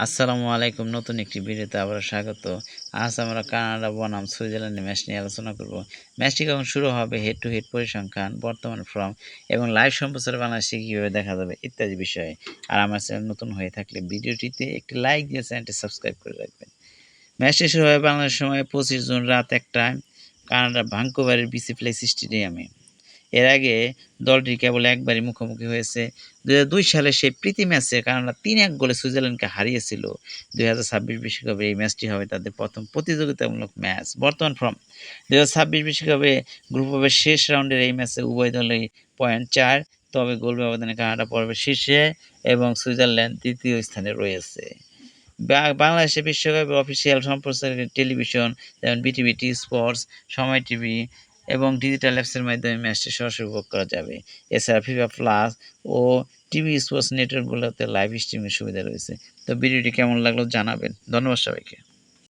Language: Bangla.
আসসালামু আলাইকুম। নতুন একটি ভিডিওতে আবারও স্বাগত। আজ আমরা কানাডা বনাম সুইজারল্যান্ডের ম্যাচ নিয়ে আলোচনা করব। ম্যাচটি কখন শুরু হবে, হেড টু হেড পরিসংখ্যান, বর্তমান ফর্ম এবং লাইভ সম্প্রচারে বাংলাদেশে কীভাবে দেখা যাবে ইত্যাদি বিষয়ে। আর আমার চ্যানেল নতুন হয়ে থাকলে ভিডিওটিতে একটি লাইক দিয়ে চ্যানেলটি সাবস্ক্রাইব করে রাখবেন। ম্যাচটি শুরু হবে বাংলাদেশ সময় 25 জুন রাত ১টায় কানাডার ভাঙ্কুভারের বিসি প্লেস স্টেডিয়ামে। এর আগে দলটি কেবল একবারই মুখোমুখি হয়েছে। ২০০২ সালে সেই প্রীতি ম্যাচে কানাডা ৩-১ গোলে সুইজারল্যান্ডকে হারিয়েছিল। ২০২৬ বিশ্বকাপে এই ম্যাচটি হবে তাদের প্রথম প্রতিযোগিতামূলক ম্যাচ। বর্তমান ফর্ম ২০২৬ বিশ্বকাপে গ্রুপ পর্বের শেষ রাউন্ডের এই ম্যাচে উভয় দলেই পয়েন্ট ৪, তবে গোল ব্যবধানে কানাডা পর্বের শীর্ষে এবং সুইজারল্যান্ড তৃতীয় স্থানে রয়েছে। বাংলাদেশে বিশ্বকাপের অফিসিয়াল সম্প্রচারের টেলিভিশন যেমন বিটিভি, টি স্পোর্টস, সময় টিভি এবং ডিজিটাল অ্যাপসের মাধ্যমে ম্যাচটি সরাসরি উপভোগ করা যাবে। এছাড়া ফিফা প্লাস ও টিভি স্পোর্টস নেটওয়ার্কগুলোতে লাইভ স্ট্রিমের সুবিধা রয়েছে। তো ভিডিওটি কেমন লাগলো জানাবেন। ধন্যবাদ সবাইকে।